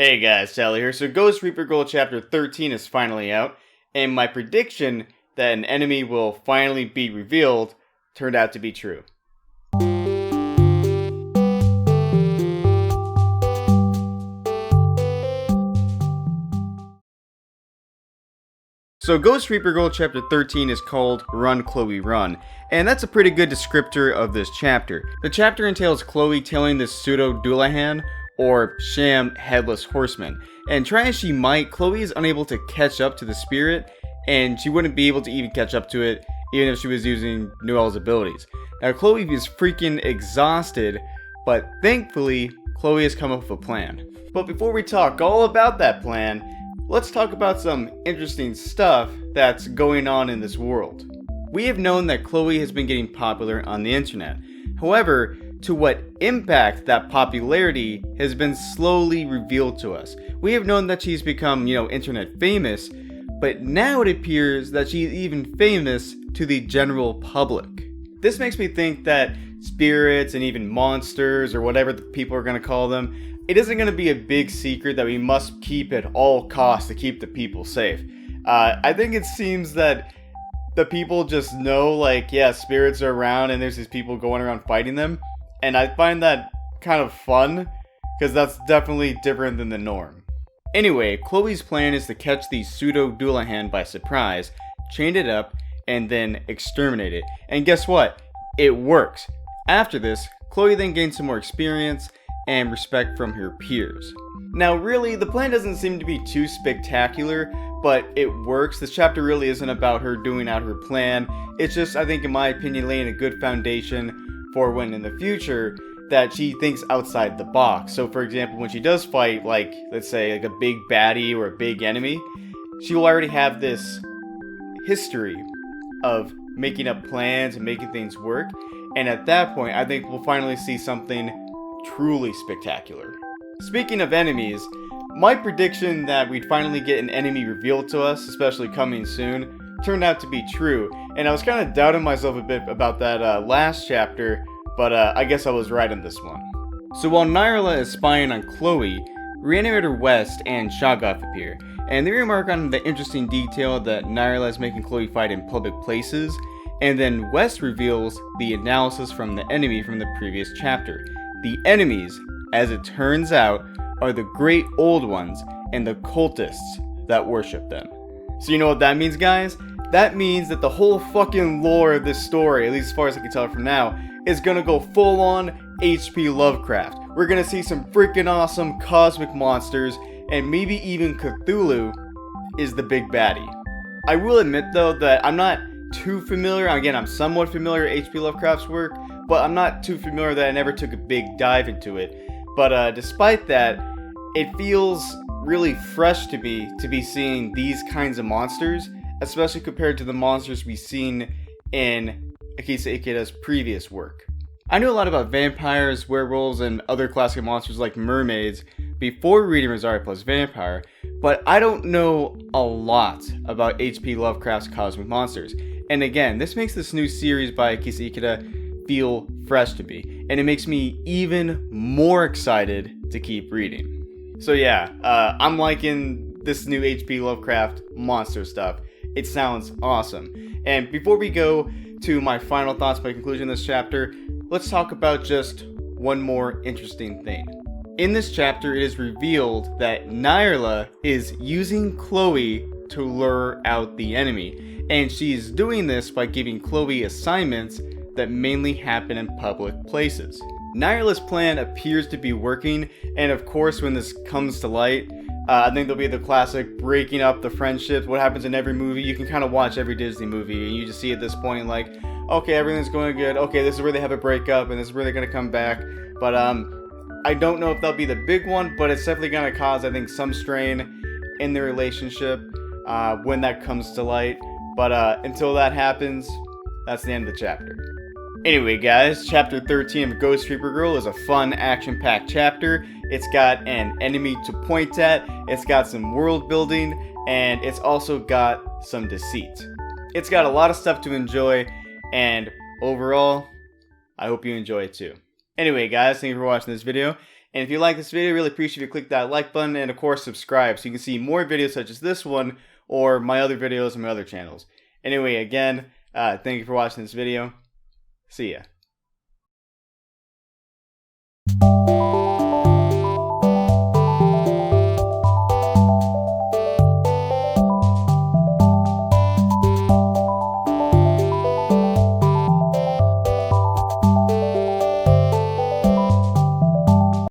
Hey guys, Sally here. So Ghost Reaper Girl Chapter 13 is finally out, and my prediction that an enemy will finally be revealed turned out to be true. So Ghost Reaper Girl Chapter 13 is called Run Chloe Run, and that's a pretty good descriptor of this chapter. The chapter entails Chloe tailing this pseudo-Dullahan, or sham headless horseman, and try as she might, Chloe is unable to catch up to the spirit, and she wouldn't be able to even catch up to it even if she was using Noelle's abilities. Now Chloe is freaking exhausted, but thankfully Chloe has come up with a plan. But before we talk all about that plan, let's talk about some interesting stuff that's going on in this world. We have known that Chloe has been getting popular on the internet. However, to what impact that popularity has been slowly revealed to us. We have known that she's become, internet famous, but now it appears that she's even famous to the general public. This makes me think that spirits and even monsters, or whatever the people are going to call them, it isn't going to be a big secret that we must keep at all costs to keep the people safe. I think it seems that the people just know, spirits are around and there's these people going around fighting them. And I find that kind of fun, because that's definitely different than the norm. Anyway, Chloe's plan is to catch the pseudo-Dullahan by surprise, chain it up, and then exterminate it. And guess what? It works. After this, Chloe then gains some more experience and respect from her peers. Now really, the plan doesn't seem to be too spectacular, but it works. This chapter really isn't about her doing out her plan. It's just, I think in my opinion, laying a good foundation for when in the future that she thinks outside the box. So for example, when she does fight, let's say a big baddie or a big enemy, she will already have this history of making up plans and making things work. And at that point, I think we'll finally see something truly spectacular. Speaking of enemies, my prediction that we'd finally get an enemy revealed to us, especially coming soon, turned out to be true, and I was kind of doubting myself a bit about that last chapter, but I guess I was right on this one. So while Nyarla is spying on Chloe, Reanimator West and Shoggoth appear, and they remark on the interesting detail that Nyarla is making Chloe fight in public places, and then West reveals the analysis from the enemy from the previous chapter. The enemies, as it turns out, are the Great Old Ones and the cultists that worship them. So you know what that means, guys? That means that the whole fucking lore of this story, at least as far as I can tell from now, is gonna go full on H.P. Lovecraft. We're gonna see some freaking awesome cosmic monsters, and maybe even Cthulhu is the big baddie. I will admit though that I'm not too familiar, again I'm somewhat familiar with H.P. Lovecraft's work, but I'm not too familiar that I never took a big dive into it. But despite that, it feels really fresh to me to be seeing these kinds of monsters, especially compared to the monsters we've seen in Akisa Ikeda's previous work. I knew a lot about vampires, werewolves, and other classic monsters like mermaids before reading Rosario Plus Vampire, but I don't know a lot about H.P. Lovecraft's cosmic monsters. And again, this makes this new series by Akisa Ikeda feel fresh to me, and it makes me even more excited to keep reading. So yeah, I'm liking this new H.P. Lovecraft monster stuff. It sounds awesome. And before we go to my final thoughts, my conclusion of this chapter, let's talk about just one more interesting thing. In this chapter, it is revealed that Nyarla is using Chloe to lure out the enemy. And she's doing this by giving Chloe assignments that mainly happen in public places. Nyarla's plan appears to be working, and of course when this comes to light, I think there'll be the classic breaking up the friendships. What happens in every movie, you can kind of watch every Disney movie and you just see at this point okay, everything's going good, okay, this is where they have a breakup and this is where they're going to come back. But I don't know if that'll be the big one, but it's definitely going to cause, I think, some strain in the relationship when that comes to light. But until that happens, that's the end of the chapter. Anyway guys, chapter 13 of Ghost Reaper Girl is a fun, action-packed chapter. It's got an enemy to point at, it's got some world building, and it's also got some deceit. It's got a lot of stuff to enjoy, and overall, I hope you enjoy it too. Anyway guys, thank you for watching this video. And if you like this video, I really appreciate if you click that like button and of course subscribe so you can see more videos such as this one or my other videos on my other channels. Anyway, again, thank you for watching this video. See ya.